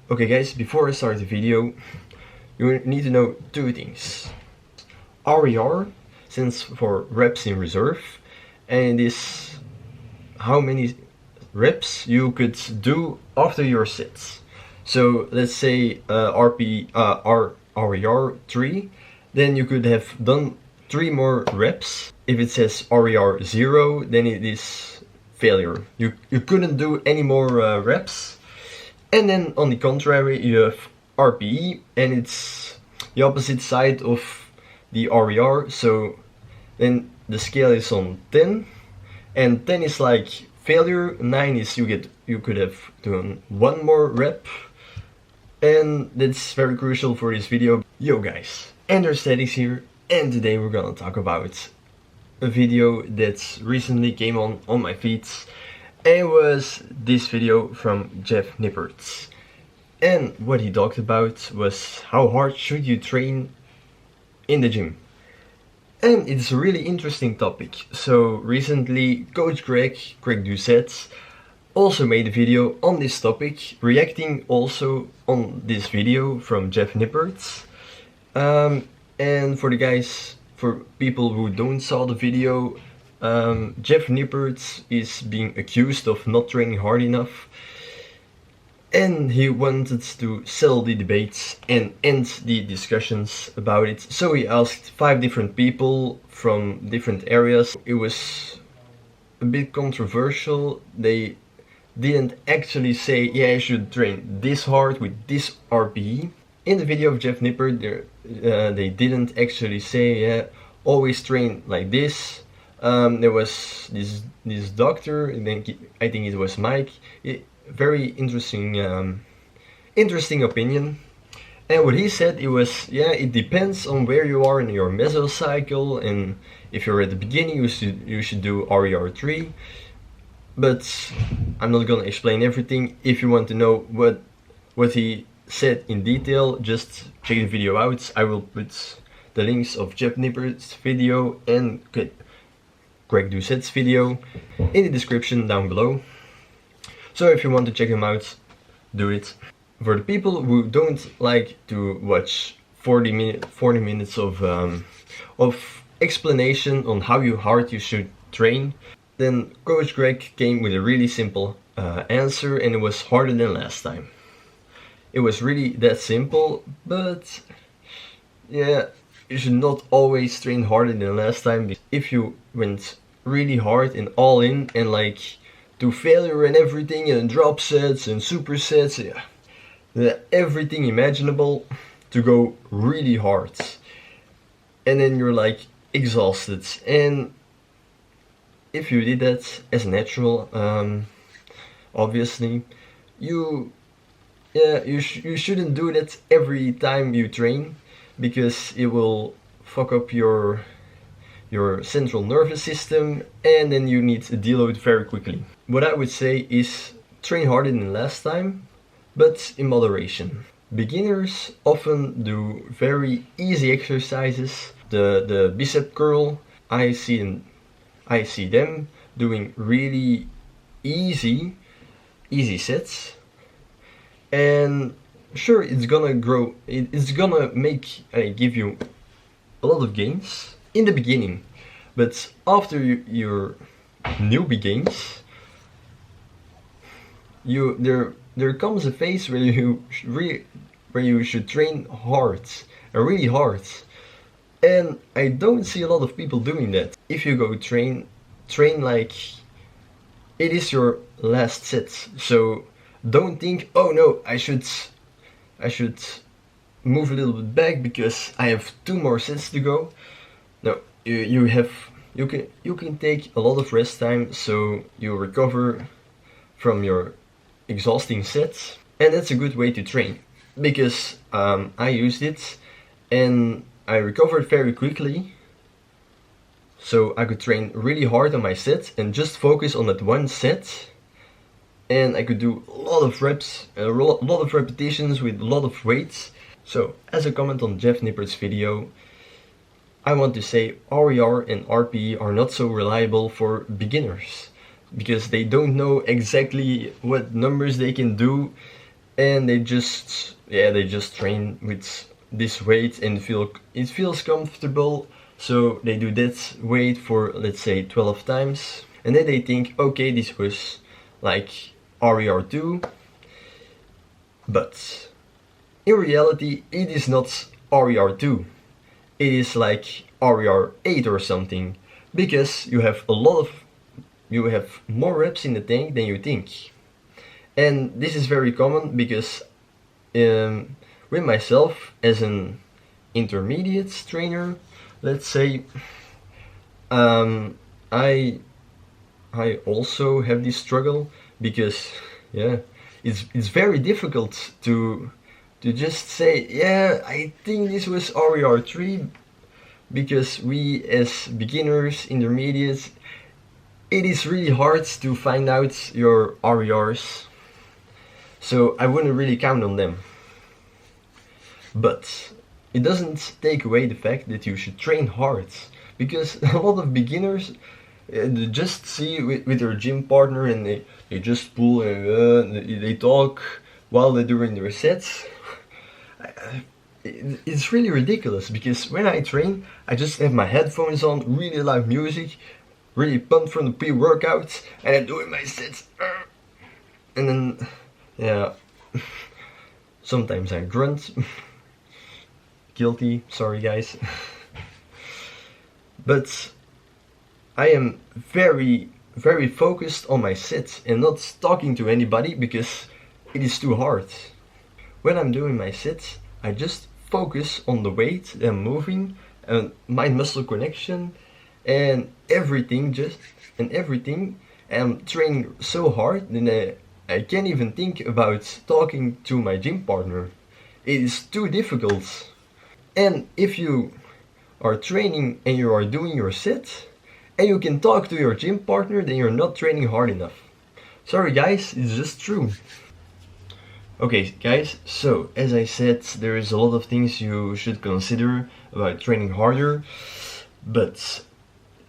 Okay guys, before I start the video, you need to know two things. RER stands for reps in reserve, and it is how many reps you could do after your sets. So let's say RER 3, then you could have done 3 more reps. If it says RER 0, then it is failure. You couldn't do any more reps. And then on the contrary, you have RPE, and it's the opposite side of the RER. So then the scale is on 10, and 10 is like failure, 9 is you could have done 1 more rep, and that's very crucial for this video. Yo guys, Ender here, and today we're gonna talk about a video that recently came on my feed. It was this video from Jeff Nippert, and what he talked about was how hard should you train in the gym. And it's a really interesting topic. So recently Coach Greg Doucette also made a video on this topic, reacting also on this video from Jeff Nippert. And for people who don't saw the video, Jeff Nippert is being accused of not training hard enough, and he wanted to settle the debates and end the discussions about it. So he asked 5 different people from different areas. It was a bit controversial. They didn't actually say, yeah, you should train this hard with this RPE. In the video of Jeff Nippert, they didn't actually say, yeah, always train like this. There was this doctor, I think it was Mike. Very interesting opinion. And what he said, it was, yeah, it depends on where you are in your mesocycle, and if you're at the beginning, you should do RER 3. But I'm not gonna explain everything. If you want to know what he said in detail, just check the video out. I will put the links of Jeff Nippert's video and Greg Doucette's video in the description down below. So if you want to check them out, do it. For the people who don't like to watch 40 minutes of explanation on how hard you should train, then Coach Greg came with a really simple answer, and it was harder than last time. It was really that simple, but yeah, you should not always train harder than last time. If you went really hard and all in, and like to failure and everything, and drop sets and supersets, yeah, everything imaginable, to go really hard, and then you're like exhausted. And if you did that as natural, obviously you shouldn't do that every time you train, because it will fuck up your central nervous system, and then you need to deload very quickly. What I would say is train harder than last time, but in moderation. Beginners often do very easy exercises. The bicep curl, I see them doing really easy sets, and sure, it's gonna grow, it's gonna give you a lot of gains in the beginning, but after your newbie gains, there comes a phase where you should train hard, really hard. And I don't see a lot of people doing that. If you go train like it is your last set. So don't think, oh no, I should move a little bit back because I have 2 more sets to go. No, you can take a lot of rest time, so you recover from your exhausting sets, and that's a good way to train, because I used it and I recovered very quickly, so I could train really hard on my set and just focus on that one set, and I could do a lot of reps, a lot of repetitions with a lot of weights. So as a comment on Jeff Nippert's video, I want to say RER and RPE are not so reliable for beginners, because they don't know exactly what numbers they can do, and they just train with this weight and it feels comfortable, so they do that weight for, let's say, 12 times, and then they think, okay, this was like RER2, but in reality it is not RER2, it is like RER8 or something, because you have more reps in the tank than you think. And this is very common because with myself as an intermediate trainer, let's say, I also have this struggle because it's very difficult to just say, yeah, I think this was RER3, because we as beginners, intermediates, it is really hard to find out your RERs, so I wouldn't really count on them. But it doesn't take away the fact that you should train hard, because a lot of beginners they just see with their gym partner and they just pull and they talk while they're doing their sets. It's really ridiculous, because when I train I just have my headphones on, really loud music, really pumped from the pre-workout, and I'm doing my sets, and then yeah, sometimes I grunt. Guilty, sorry guys. But I am very focused on my sets and not talking to anybody, because it is too hard. When I'm doing my sets, I just focus on the weight and moving and mind-muscle connection and everything, I'm training so hard that I can't even think about talking to my gym partner. It is too difficult. And if you are training and you are doing your set and you can talk to your gym partner, then you're not training hard enough. Sorry guys, it's just true. Okay guys, so as I said, there is a lot of things you should consider about training harder, but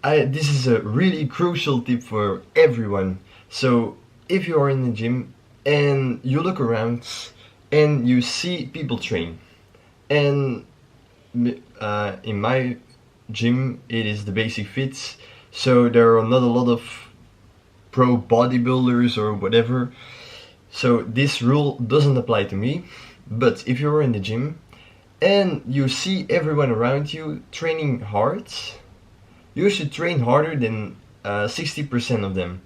this is a really crucial tip for everyone. So if you are in the gym and you look around and you see people train, and in my gym it is the Basic Fit, so there are not a lot of pro bodybuilders or whatever, so this rule doesn't apply to me. But if you're in the gym and you see everyone around you training hard, you should train harder than 60% of them.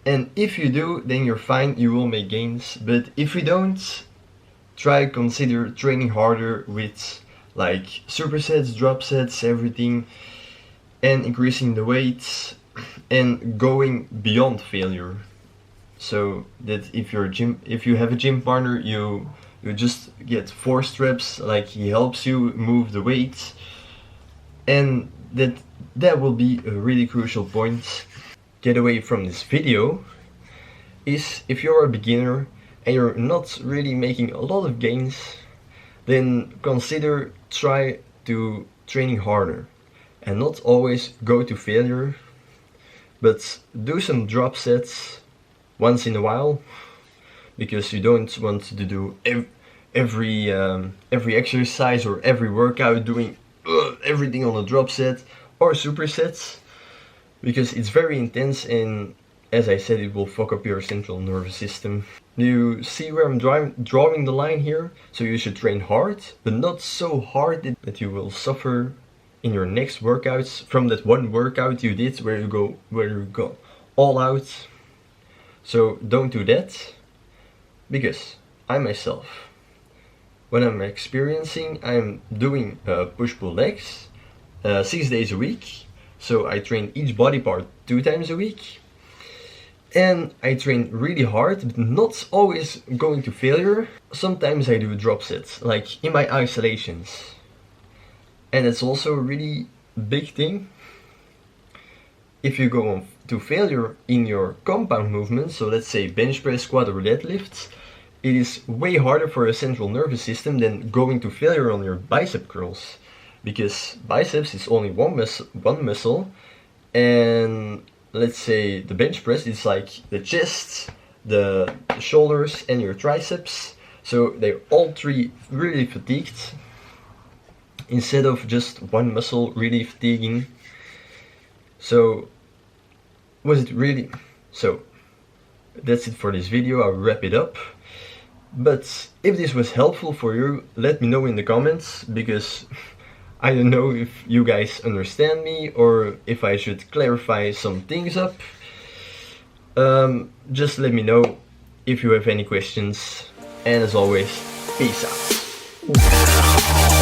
And if you do, then you're fine, you will make gains. But if you don't, consider training harder with like supersets, drop sets, everything, and increasing the weights and going beyond failure. So that if you have a gym partner, you just get forced reps, like he helps you move the weight, and that will be a really crucial point. Get away from this video is, if you're a beginner and you're not really making a lot of gains, then consider try to training harder and not always go to failure, but do some drop sets once in a while, because you don't want to do every exercise or every workout doing everything on a drop set or supersets, because it's very intense, and as I said, it will fuck up your central nervous system. You see where I'm drawing the line here? So you should train hard, but not so hard that you will suffer in your next workouts from that one workout you did where you go all out. So don't do that, because I myself, when I'm doing push-pull legs 6 days a week. So I train each body part 2 times a week, and I train really hard, but not always going to failure. Sometimes I do drop sets, like in my isolations, and it's also a really big thing. If you go on to failure in your compound movements, so let's say bench press, squat or deadlifts, it is way harder for your central nervous system than going to failure on your bicep curls, because biceps is only one muscle, and let's say the bench press is like the chest, the shoulders and your triceps. So they're all three really fatigued, instead of just one muscle really fatiguing. So was it really? So that's it for this video. I'll wrap it up. But if this was helpful for you, let me know in the comments, because I don't know if you guys understand me or if I should clarify some things up. Just let me know if you have any questions, and as always, peace out.